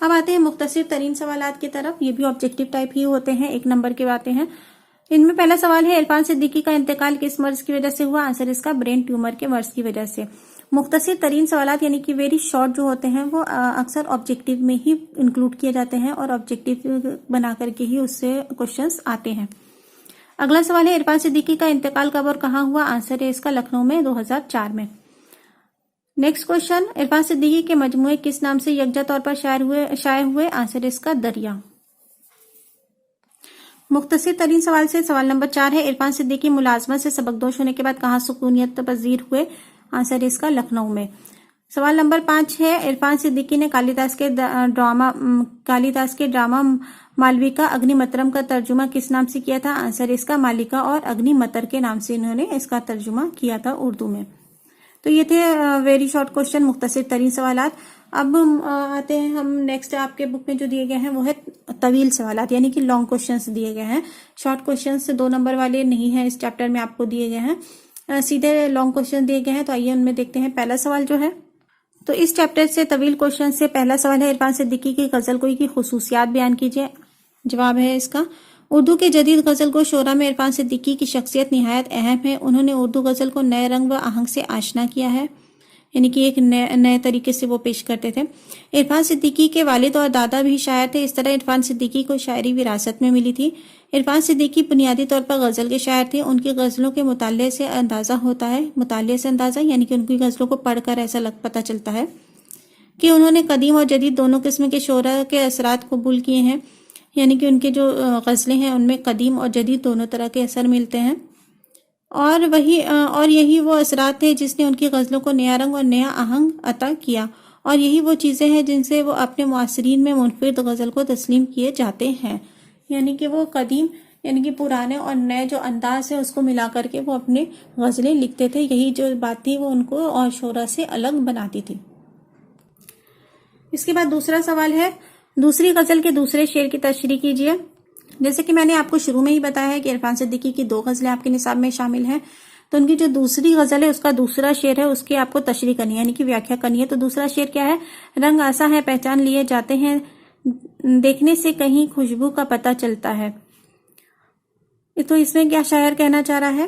اب آتے ہیں مختصر ترین سوالات کی طرف. یہ بھی آبجیکٹیو ٹائپ ہی ہوتے ہیں, 1 نمبر کے آتے ہیں. ان میں پہلا سوال ہے عرفان صدیقی کا انتقال کس مرض کی وجہ سے ہوا؟ آنسر اس کا برین ٹیومر کے مرض کی وجہ سے. مختصر ترین سوالات یعنی کہ ویری شارٹ جو ہوتے ہیں وہ اکثر آبجیکٹیو میں ہی انکلوڈ کیے جاتے ہیں اور آبجیکٹیو بنا کر کے ہی اس سے کوشچنس آتے ہیں. اگلا سوال ہے عرفان صدیقی کا انتقال کب اور کہاں ہوا؟ آنسر ہے اس کا لکھنؤ میں 2004 میں. نیکسٹ کوشچن, عرفان صدیقی کے مجموعے کس نام سے یکجا طور پر شائع ہوئے؟ آنسر اس کا دریا. مختصر ترین سوال سے سوال نمبر 4 ہے عرفان صدیقی ملازمت سے سبکدوش ہونے کے بعد کہاں سکونیت پذیر ہوئے؟ آنسر اس کا لکھنؤ میں. سوال نمبر 5 ہے عرفان صدیقی نے کالیداس کے ڈرامہ مالویکا اگنی مترم کا ترجمہ کس نام سے کیا تھا؟ آنسر اس کا مالکا اور اگنی متر کے نام سے انہوں نے اس کا ترجمہ کیا تھا اردو میں. تو یہ تھے ویری شارٹ کوشچن, مختصر ترین سوالات. اب آتے ہیں ہم نیکسٹ, آپ کے بک میں جو دیے گئے ہیں وہ ہے طویل سوالات یعنی کہ لانگ کوشچنس دیے گئے ہیں. شارٹ کوشچنس 2 نمبر والے نہیں ہیں اس چیپٹر میں آپ کو دیے گئے ہیں, سیدھے لانگ کوشچن دیے گئے ہیں. تو آئیے ان میں دیکھتے ہیں. پہلا سوال جو ہے تو اس چیپٹر سے طویل کوشچن سے پہلا سوال ہے عرفان صدیقی کی غزل کوئی کی خصوصیات بیان کیجیے. جواب ہے اس کا اردو کے جدید غزل کو شعراء میں عرفان صدیقی کی شخصیت نہایت اہم ہے. انہوں نے اردو غزل کو نئے رنگ و آہنگ سے آشنا کیا ہے, یعنی کہ ایک نئے طریقے سے وہ پیش کرتے تھے. عرفان صدیقی کے والد اور دادا بھی شاعر تھے, اس طرح عرفان صدیقی کو شاعری وراثت میں ملی تھی. عرفان صدیقی بنیادی طور پر غزل کے شاعر تھے. ان کی غزلوں کے مطالعے سے اندازہ یعنی کہ ان کی غزلوں کو پڑھ کر ایسا پتہ چلتا ہے کہ انہوں نے قدیم اور جدید دونوں قسم کے شعراء کے اثرات قبول کیے ہیں, یعنی کہ ان کے جو غزلیں ہیں ان میں قدیم اور جدید دونوں طرح کے اثر ملتے ہیں, اور یہی وہ اثرات تھے جس نے ان کی غزلوں کو نیا رنگ اور نیا آہنگ عطا کیا, اور یہی وہ چیزیں ہیں جن سے وہ اپنے معاصرین میں منفرد غزل کو تسلیم کیے جاتے ہیں. یعنی کہ وہ قدیم یعنی کہ پرانے اور نئے جو انداز ہے اس کو ملا کر کے وہ اپنے غزلیں لکھتے تھے. یہی جو بات تھی وہ ان کو اور شعراء سے الگ بناتی تھی. اس کے بعد دوسرا سوال ہے دوسری غزل کے دوسرے شعر کی تشریح کیجیے. جیسے کہ میں نے آپ کو شروع میں ہی بتایا ہے کہ عرفان صدیقی کی 2 غزلیں آپ کے نصاب میں شامل ہیں, تو ان کی جو دوسری غزل ہے اس کا دوسرا شعر ہے, اس کی آپ کو تشریح کرنی ہے یعنی کہ ویاخیا کرنی ہے. تو دوسرا شعر کیا ہے؟ رنگ آسا ہے پہچان لیے جاتے ہیں, دیکھنے سے کہیں خوشبو کا پتہ چلتا ہے. تو اس میں کیا شاعر کہنا چاہ رہا ہے؟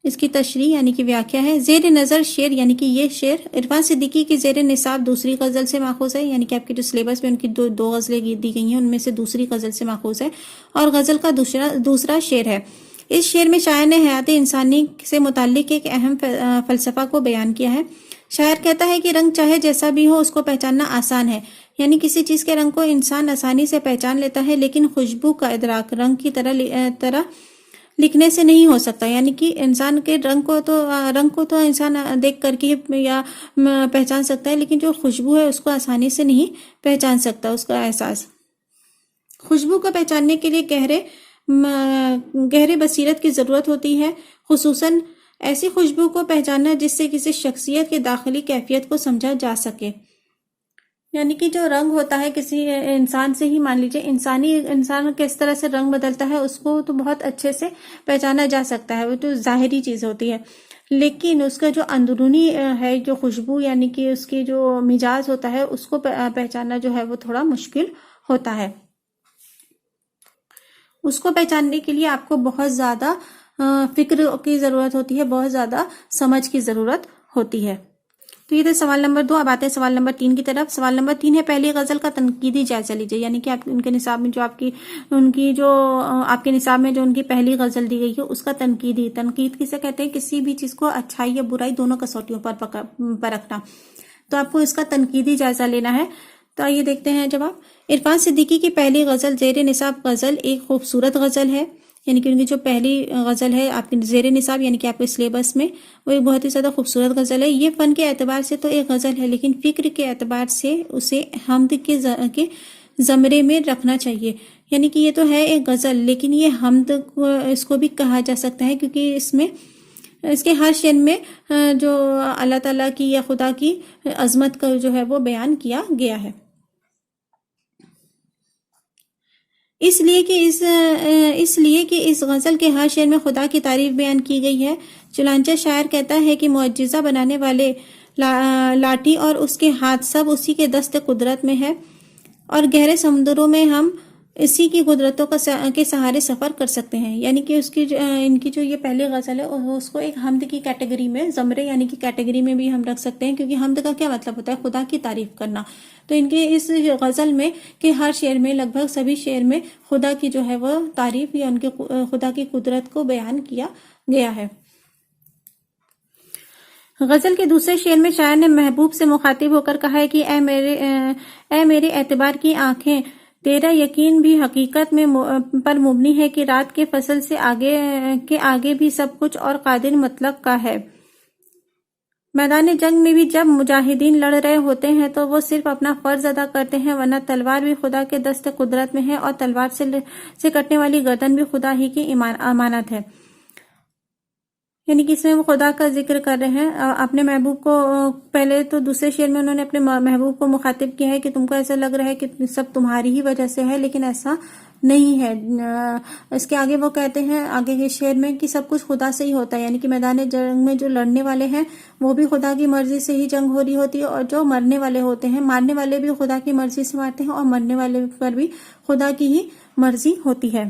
اس کی تشریح یعنی کہ ویاخیا ہے. زیر نظر شعر یعنی کہ یہ شعر عرفان صدیقی کی زیر نصاب دوسری غزل سے ماخوذ ہے, یعنی کہ آپ کے جو سلیبس میں ان کی دو غزلیں دی گئی ہیں ان میں سے دوسری غزل سے ماخوذ ہے, اور غزل کا دوسرا شعر ہے. اس شعر میں شاعر نے حیات انسانی سے متعلق ایک اہم فلسفہ کو بیان کیا ہے. شاعر کہتا ہے کہ رنگ چاہے جیسا بھی ہو اس کو پہچاننا آسان ہے, یعنی کسی چیز کے رنگ کو انسان آسانی سے پہچان لیتا ہے, لیکن خوشبو کا ادراک رنگ کی طرح لکھنے سے نہیں ہو سکتا. یعنی کہ انسان کے رنگ کو تو انسان دیکھ کر کے یا پہچان سکتا ہے, لیکن جو خوشبو ہے اس کو آسانی سے نہیں پہچان سکتا. اس کا احساس خوشبو کو پہچاننے کے لیے گہرے بصیرت کی ضرورت ہوتی ہے, خصوصاً ایسی خوشبو کو پہچاننا جس سے کسی شخصیت کے داخلی کیفیت کو سمجھا جا سکے. یعنی کہ جو رنگ ہوتا ہے کسی انسان سے ہی, مان لیجئے انسان کس طرح سے رنگ بدلتا ہے اس کو تو بہت اچھے سے پہچانا جا سکتا ہے, وہ تو ظاہری چیز ہوتی ہے, لیکن اس کا جو اندرونی ہے جو خوشبو یعنی کہ اس کی جو مزاج ہوتا ہے اس کو پہچاننا جو ہے وہ تھوڑا مشکل ہوتا ہے. اس کو پہچاننے کے لیے آپ کو بہت زیادہ فکر کی ضرورت ہوتی ہے, بہت زیادہ سمجھ کی ضرورت ہوتی ہے. تو یہ تھے سوال نمبر 2. اب آتے ہیں سوال نمبر 3 کی طرف. سوال نمبر 3 ہے پہلی غزل کا تنقیدی جائزہ لیجیے, یعنی کہ آپ ان کے نصاب میں جو آپ کے نصاب میں جو ان کی پہلی غزل دی گئی ہے اس کا تنقید کسے کہتے ہیں؟ کسی بھی چیز کو اچھائی یا برائی دونوں کسوٹیوں پر پرکھنا. تو آپ کو اس کا تنقیدی جائزہ لینا ہے. تو آئیے دیکھتے ہیں جواب. عرفان صدیقی کی پہلی غزل زیر نصاب غزل ایک خوبصورت غزل ہے, یعنی کہ ان کی جو پہلی غزل ہے آپ کے زیر نصاب یعنی کہ آپ کے سلیبس میں وہ ایک بہت ہی زیادہ خوبصورت غزل ہے. یہ فن کے اعتبار سے تو ایک غزل ہے, لیکن فکر کے اعتبار سے اسے حمد کے زمرے میں رکھنا چاہیے. یعنی کہ یہ تو ہے ایک غزل, لیکن یہ حمد اس کو بھی کہا جا سکتا ہے, کیونکہ اس کے ہر شعر میں جو اللہ تعالیٰ کی یا خدا کی عظمت کا جو ہے وہ بیان کیا گیا ہے. اس لیے کہ اس غزل کے ہر شعر میں خدا کی تعریف بیان کی گئی ہے. چنانچہ شاعر کہتا ہے کہ معجزہ بنانے والے لاٹھی اور اس کے ہاتھ سب اسی کے دست قدرت میں ہے. اور گہرے سمندروں میں ہم اسی کی قدرتوں کے سہارے سفر کر سکتے ہیں. یعنی کہ ان کی جو یہ پہلی غزل ہے اس کو ایک حمد کی کیٹیگری میں، زمرے یعنی کہ کیٹیگری میں بھی ہم رکھ سکتے ہیں، کیونکہ حمد کا کیا مطلب ہوتا ہے؟ خدا کی تعریف کرنا. تو ان کے اس غزل میں کہ ہر شعر میں، لگ بھگ سبھی شعر میں خدا کی جو ہے وہ تعریف یا ان کے خدا کی قدرت کو بیان کیا گیا ہے. غزل کے دوسرے شعر میں شاعر نے محبوب سے مخاطب ہو کر کہا ہے کہ اے میرے اعتبار کی آنکھیں، تیرا یقین بھی حقیقت میں پر مبنی ہے کہ رات کے فصل سے آگے بھی سب کچھ اور قادر مطلق کا ہے. میدان جنگ میں بھی جب مجاہدین لڑ رہے ہوتے ہیں تو وہ صرف اپنا فرض ادا کرتے ہیں، ورنہ تلوار بھی خدا کے دست قدرت میں ہے اور تلوار سے کٹنے والی گردن بھی خدا ہی کی امانت ہے. یعنی کہ اس میں وہ خدا کا ذکر کر رہے ہیں اپنے محبوب کو. پہلے تو دوسرے شعر میں انہوں نے اپنے محبوب کو مخاطب کیا ہے کہ تم کو ایسا لگ رہا ہے کہ سب تمہاری ہی وجہ سے ہے، لیکن ایسا نہیں ہے. اس کے آگے وہ کہتے ہیں آگے کے شعر میں کہ سب کچھ خدا سے ہی ہوتا ہے. یعنی کہ میدان جنگ میں جو لڑنے والے ہیں وہ بھی خدا کی مرضی سے ہی جنگ ہو رہی ہوتی ہے، اور جو مرنے والے ہوتے ہیں، مارنے والے بھی خدا کی مرضی سے مارتے ہیں، اور مرنے والے پر بھی خدا کی ہی مرضی ہوتی ہے.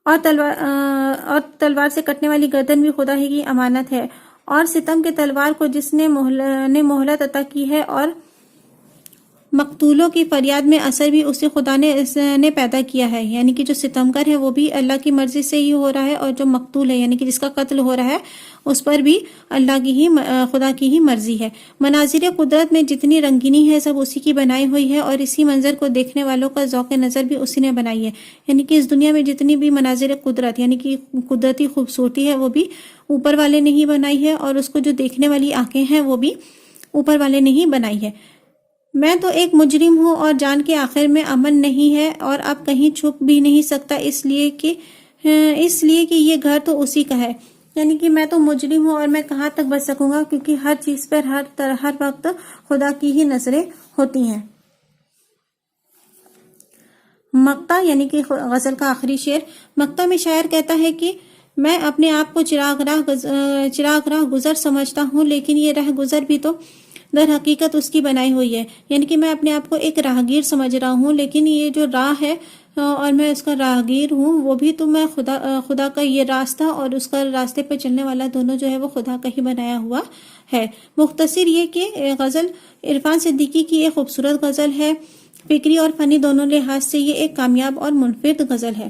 اور تلوار سے کٹنے والی گردن بھی خدا ہی کی امانت ہے. اور ستم کے تلوار کو جس نے مہلت عطا کی ہے، اور مقتولوں کی فریاد میں اثر بھی اسی خدا نے پیدا کیا ہے. یعنی کہ جو ستمگر ہے وہ بھی اللہ کی مرضی سے ہی ہو رہا ہے، اور جو مقتول ہے یعنی کہ جس کا قتل ہو رہا ہے اس پر بھی خدا کی ہی مرضی ہے. مناظر قدرت میں جتنی رنگینی ہے سب اسی کی بنائی ہوئی ہے، اور اسی منظر کو دیکھنے والوں کا ذوق نظر بھی اسی نے بنائی ہے. یعنی کہ اس دنیا میں جتنی بھی مناظر قدرت یعنی کہ قدرتی خوبصورتی ہے وہ بھی اوپر والے نے ہی بنائی ہے، اور اس کو جو دیکھنے والی آنکھیں ہیں وہ بھی اوپر والے نے ہی بنائی ہے. میں تو ایک مجرم ہوں اور جان کے آخر میں امن نہیں ہے، اور اب کہیں چھپ بھی نہیں سکتا، اس لیے کہ یہ گھر تو اسی کا ہے. یعنی کہ میں تو مجرم ہوں اور میں کہاں تک بچ سکوں گا، کیونکہ ہر چیز پر ہر وقت خدا کی ہی نظریں ہوتی ہیں. مقطع یعنی کہ غزل کا آخری شعر. مقطع میں شاعر کہتا ہے کہ میں اپنے آپ کو چراغ راہ گزر سمجھتا ہوں، لیکن یہ راہ گزر بھی تو در حقیقت اس کی بنائی ہوئی ہے. یعنی کہ میں اپنے آپ کو ایک راہگیر سمجھ رہا ہوں، لیکن یہ جو راہ ہے اور میں اس کا راہگیر ہوں، وہ بھی تو میں خدا کا یہ راستہ اور اس کا راستے پہ چلنے والا دونوں جو ہے وہ خدا کا ہی بنایا ہوا ہے. مختصر یہ کہ غزل عرفان صدیقی کی ایک خوبصورت غزل ہے. فکری اور فنی دونوں لحاظ سے یہ ایک کامیاب اور منفرد غزل ہے.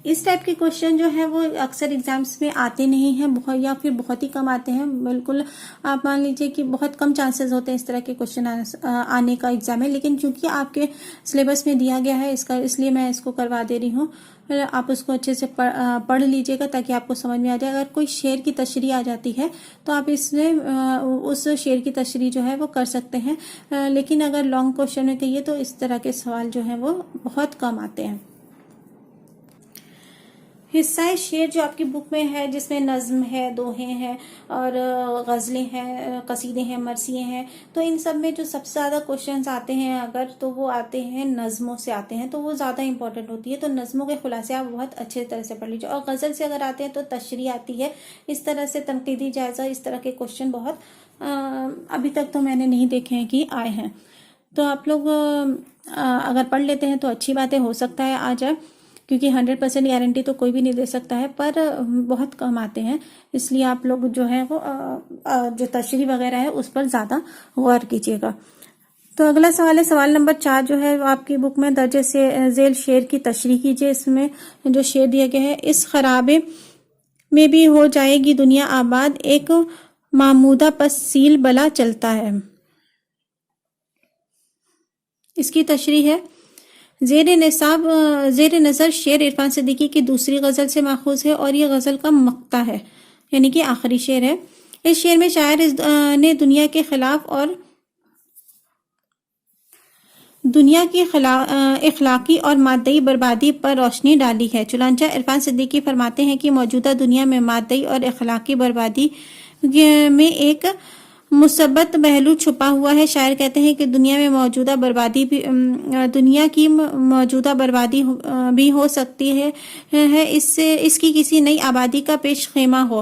اس ٹائپ کے کوشچن جو ہے وہ اکثر ایگزامز میں آتے نہیں ہیں، یا پھر بہت ہی کم آتے ہیں. بالکل آپ مان لیجئے کہ بہت کم چانسز ہوتے ہیں اس طرح کے کوشچن آنے کا ایگزام میں. لیکن چونکہ آپ کے سلیبس میں دیا گیا ہے اس لیے میں اس کو کروا دے رہی ہوں. آپ اس کو اچھے سے پڑھ لیجئے گا تاکہ آپ کو سمجھ میں آ جائے. اگر کوئی شعر کی تشریح آ جاتی ہے تو آپ اس میں اس شعر کی تشریح جو ہے وہ کر سکتے ہیں. لیکن اگر لانگ کوشچن میں کہیے تو اس طرح کے سوال جو ہیں وہ بہت کم آتے ہیں. حصہ شعر جو آپ کی بک میں ہے، جس میں نظم ہے، دوہے ہیں اور غزلیں ہیں، قصیدے ہیں، مرثیے ہیں، تو ان سب میں جو سب سے زیادہ کوشچنز آتے ہیں اگر تو وہ آتے ہیں نظموں سے آتے ہیں، تو وہ زیادہ امپورٹنٹ ہوتی ہے. تو نظموں کے خلاصے آپ بہت اچھے طرح سے پڑھ لیجیے. اور غزل سے اگر آتے ہیں تو تشریح آتی ہے. اس طرح سے تنقیدی جائزہ، اس طرح کے کوشچن بہت ابھی تک تو میں نے نہیں دیکھے ہیں کہ آئے ہیں. تو آپ لوگ اگر پڑھ لیتے ہیں تو اچھی باتیں ہو سکتا ہے آ جائے، کیونکہ 100% گارنٹی تو کوئی بھی نہیں دے سکتا ہے، پر بہت کم آتے ہیں. اس لیے آپ لوگ جو ہے وہ جو تشریح وغیرہ ہے اس پر زیادہ غور کیجیے گا. تو اگلا سوال ہے سوال نمبر 4 جو ہے وہ آپ کی بک میں درج ذیل شعر کی تشریح کیجیے. اس میں جو شعر دیا گیا ہے، اس خرابے میں بھی ہو جائے گی دنیا آباد، ایک معمودہ پس سیل بلا چلتا ہے. اس کی تشریح ہے، زیر نظر شعر عرفان صدیقی کی دوسری غزل سے ماخوذ ہے، اور یہ غزل کا مقطع ہے یعنی کہ آخری شعر ہے. اس شعر میں شاعر نے دنیا کے خلاف اور دنیا کی اخلاقی اور مادی بربادی پر روشنی ڈالی ہے. چنانچہ عرفان صدیقی فرماتے ہیں کہ موجودہ دنیا میں مادی اور اخلاقی بربادی میں ایک مثبت پہلو چھپا ہوا ہے. شاعر کہتے ہیں کہ دنیا کی موجودہ بربادی بھی ہو سکتی ہے اس کی کسی نئی آبادی کا پیش خیمہ ہو.